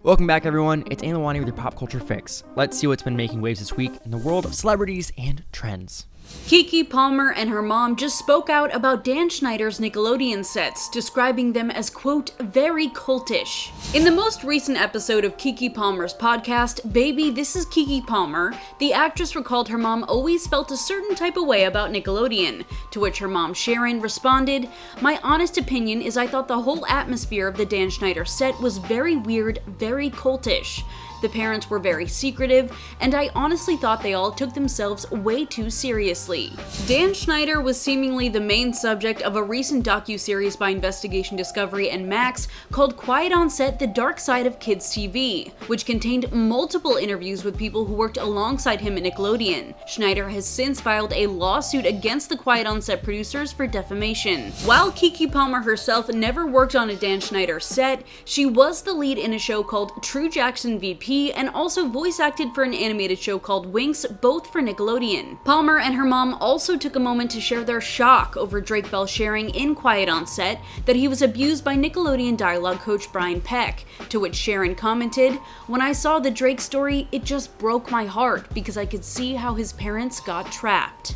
Welcome back, everyone. It's Anilwani with your pop culture fix. Let's see what's been making waves this week in the world of celebrities and trends. Keke Palmer and her mom just spoke out about Dan Schneider's Nickelodeon sets, describing them as, quote, very cultish. In the most recent episode of Keke Palmer's podcast, Baby, This is Keke Palmer, the actress recalled her mom always felt a certain type of way about Nickelodeon, to which her mom Sharon responded, "My honest opinion is I thought the whole atmosphere of the Dan Schneider set was very weird, very cultish. The parents were very secretive, and I honestly thought they all took themselves way too seriously." Dan Schneider was seemingly the main subject of a recent docuseries by Investigation Discovery and Max called Quiet on Set: The Dark Side of Kids TV, which contained multiple interviews with people who worked alongside him at Nickelodeon. Schneider has since filed a lawsuit against the Quiet on Set producers for defamation. While Keke Palmer herself never worked on a Dan Schneider set, she was the lead in a show called True Jackson VP and also voice acted for an animated show called Winx, both for Nickelodeon. Palmer and her mom also took a moment to share their shock over Drake Bell sharing in Quiet on Set that he was abused by Nickelodeon dialogue coach Brian Peck, to which Sharon commented, "When I saw the Drake story, it just broke my heart because I could see how his parents got trapped."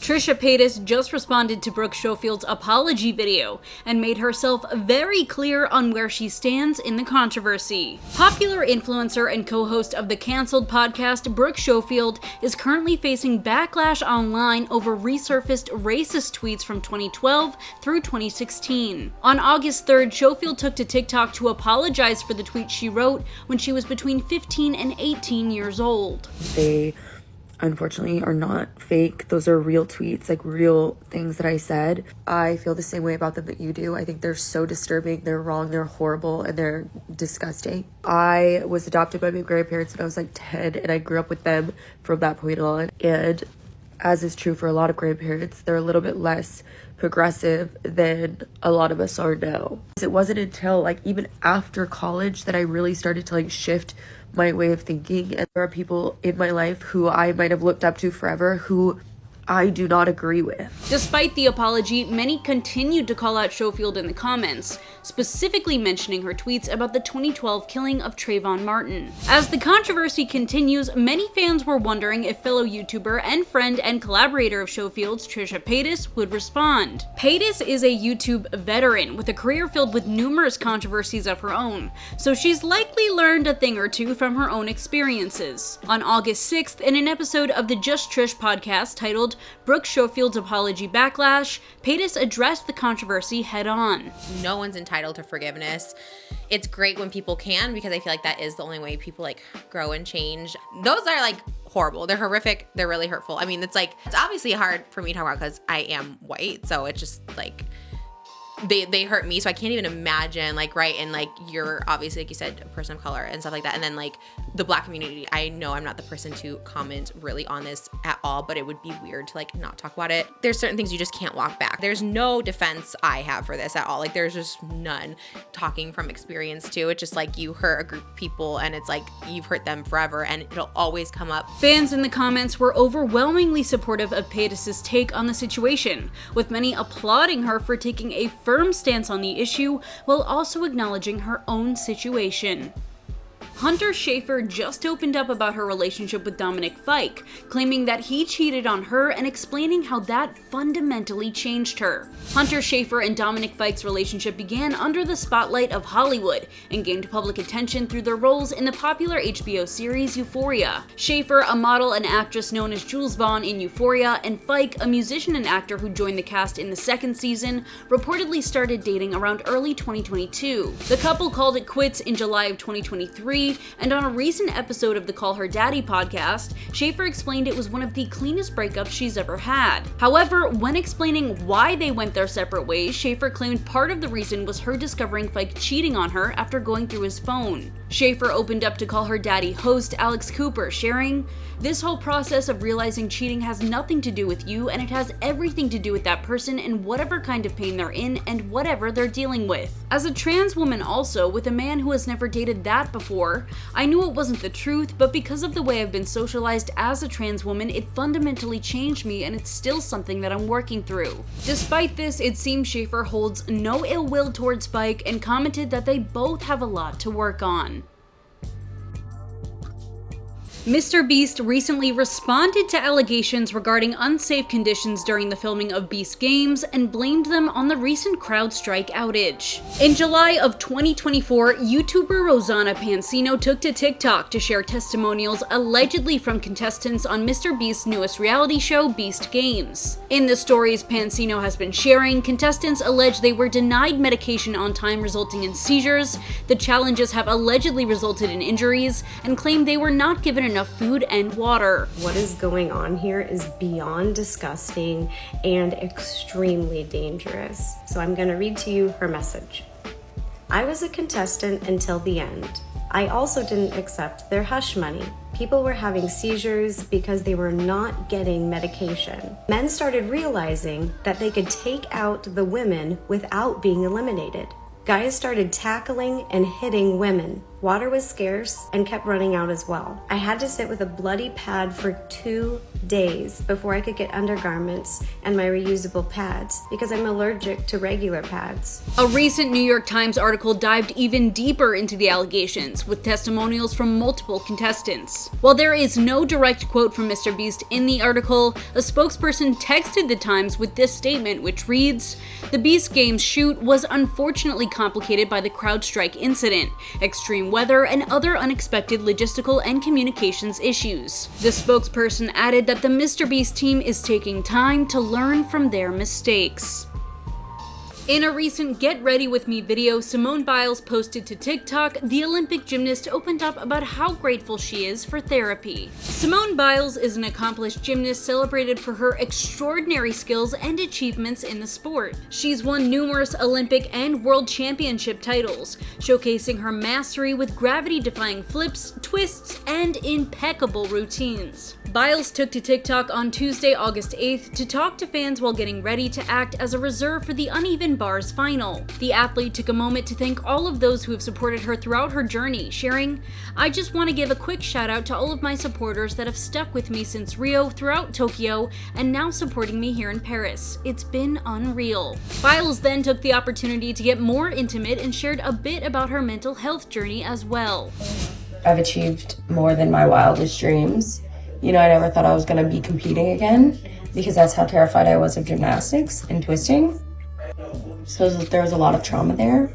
Trisha Paytas just responded to Brooke Schofield's apology video and made herself very clear on where she stands in the controversy. Popular influencer and co-host of the canceled podcast Brooke Schofield is currently facing backlash online over resurfaced racist tweets from 2012 through 2016. On August 3rd, Schofield took to TikTok to apologize for the tweet she wrote when she was between 15 and 18 years old. They unfortunately are not fake. Those are real tweets, like real things that I said. I feel the same way about them that you do. I think they're so disturbing, they're wrong, they're horrible, and they're disgusting. I was adopted by my grandparents when I was like 10, and I grew up with them from that point on. And as is true for a lot of grandparents, they're a little bit less progressive than a lot of us are now. It wasn't until like even after college that I really started to like shift my way of thinking, and there are people in my life who I might have looked up to forever who I do not agree with. Despite the apology, many continued to call out Schofield in the comments, specifically mentioning her tweets about the 2012 killing of Trayvon Martin. As the controversy continues, many fans were wondering if fellow YouTuber and friend and collaborator of Schofield's, Trisha Paytas, would respond. Paytas is a YouTube veteran with a career filled with numerous controversies of her own, so she's likely learned a thing or two from her own experiences. On August 6th, in an episode of the Just Trish podcast titled Brooke Schofield's Apology Backlash, Paytas addressed the controversy head-on. No one's entitled to forgiveness. It's great when people can, because I feel like that is the only way people like grow and change. Those are like horrible. They're horrific. They're really hurtful. I mean, it's obviously hard for me to talk about because I am white. So it's just like, they hurt me, so I can't even imagine, like, right, and like you're obviously, like you said, a person of color and stuff like that, and then like the Black community. I know I'm not the person to comment really on this at all, but it would be weird to like not talk about it. There's certain things you just can't walk back. There's no defense I have for this at all. Like there's just none. Talking from experience too, it's just like you hurt a group of people and it's like you've hurt them forever and it'll always come up. Fans in the comments were overwhelmingly supportive of Paytas' take on the situation, with many applauding her for taking a firm stance on the issue while also acknowledging her own situation. Hunter Schafer just opened up about her relationship with Dominic Fike, claiming that he cheated on her and explaining how that fundamentally changed her. Hunter Schafer and Dominic Fike's relationship began under the spotlight of Hollywood and gained public attention through their roles in the popular HBO series Euphoria. Schafer, a model and actress known as Jules Vaughn in Euphoria, and Fike, a musician and actor who joined the cast in the second season, reportedly started dating around early 2022. The couple called it quits in July of 2023, and on a recent episode of the Call Her Daddy podcast, Schafer explained it was one of the cleanest breakups she's ever had. However, when explaining why they went their separate ways, Schafer claimed part of the reason was her discovering Fike cheating on her after going through his phone. Schafer opened up to Call Her Daddy host Alex Cooper, sharing, "This whole process of realizing cheating has nothing to do with you, and it has everything to do with that person and whatever kind of pain they're in and whatever they're dealing with." As a trans woman also, with a man who has never dated that before, before. I knew it wasn't the truth, but because of the way I've been socialized as a trans woman, it fundamentally changed me, and it's still something that I'm working through. Despite this, it seems Schafer holds no ill will towards Fike and commented that they both have a lot to work on. MrBeast recently responded to allegations regarding unsafe conditions during the filming of Beast games and blamed them on the recent CrowdStrike outage. In July of 2024, YouTuber Rosanna Pansino took to TikTok to share testimonials allegedly from contestants on MrBeast's newest reality show, Beast Games. In the stories Pansino has been sharing, contestants allege they were denied medication on time, resulting in seizures. The challenges have allegedly resulted in injuries, and claim they were not given enough food and water. What is going on here is beyond disgusting and extremely dangerous. So I'm gonna read to you her message. I was a contestant until the end. I also didn't accept their hush money. People were having seizures because they were not getting medication. Men started realizing that they could take out the women without being eliminated. Guys started tackling and hitting women. Water was scarce and kept running out as well. I had to sit with a bloody pad for 2 days before I could get undergarments and my reusable pads because I'm allergic to regular pads. A recent New York Times article dived even deeper into the allegations, with testimonials from multiple contestants. While there is no direct quote from MrBeast in the article, a spokesperson texted the Times with this statement, which reads, "The Beast Games shoot was unfortunately complicated by the CrowdStrike incident, extreme weather, and other unexpected logistical and communications issues." The spokesperson added that the MrBeast team is taking time to learn from their mistakes. In a recent Get Ready With Me video Simone Biles posted to TikTok, the Olympic gymnast opened up about how grateful she is for therapy. Simone Biles is an accomplished gymnast celebrated for her extraordinary skills and achievements in the sport. She's won numerous Olympic and World Championship titles, showcasing her mastery with gravity-defying flips, twists, and impeccable routines. Biles took to TikTok on Tuesday, August 8th to talk to fans while getting ready to act as a reserve for the uneven bars final. The athlete took a moment to thank all of those who have supported her throughout her journey, sharing, "I just want to give a quick shout out to all of my supporters that have stuck with me since Rio, throughout Tokyo, and now supporting me here in Paris. It's been unreal." Biles then took the opportunity to get more intimate and shared a bit about her mental health journey as well. I've achieved more than my wildest dreams. You know, I never thought I was going to be competing again because that's how terrified I was of gymnastics and twisting. So there was a lot of trauma there.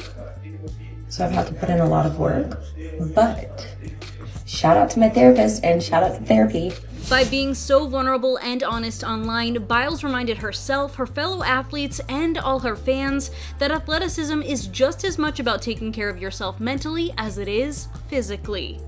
So I've had to put in a lot of work. But shout out to my therapist and shout out to therapy. By being so vulnerable and honest online, Biles reminded herself, her fellow athletes, and all her fans that athleticism is just as much about taking care of yourself mentally as it is physically.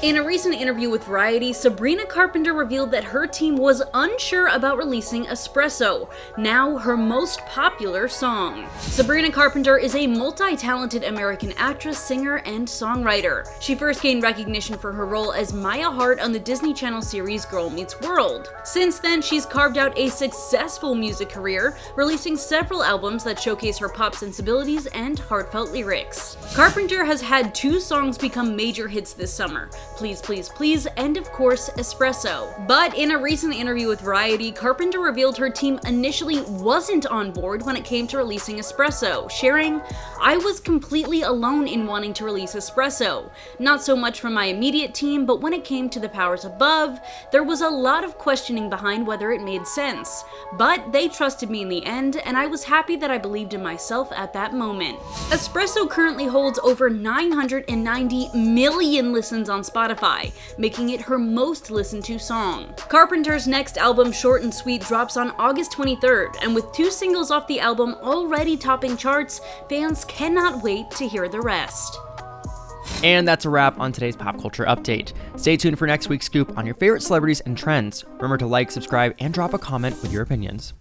In a recent interview with Variety, Sabrina Carpenter revealed that her team was unsure about releasing Espresso, now her most popular song. Sabrina Carpenter is a multi-talented American actress, singer, and songwriter. She first gained recognition for her role as Maya Hart on the Disney Channel series Girl Meets World. Since then, she's carved out a successful music career, releasing several albums that showcase her pop sensibilities and heartfelt lyrics. Carpenter has had 2 songs become major hits this summer, Please Please Please, and of course, Espresso. But in a recent interview with Variety, Carpenter revealed her team initially wasn't on board when it came to releasing Espresso, sharing, "I was completely alone in wanting to release Espresso. Not so much from my immediate team, but when it came to the powers above, there was a lot of questioning behind whether it made sense. But they trusted me in the end, and I was happy that I believed in myself at that moment." Espresso currently holds over 990 million listens on Spotify, making it her most listened to song. Carpenter's next album, Short and Sweet, drops on August 23rd, and with 2 singles off the album already topping charts, fans cannot wait to hear the rest. And that's a wrap on today's pop culture update. Stay tuned for next week's scoop on your favorite celebrities and trends. Remember to like, subscribe, and drop a comment with your opinions.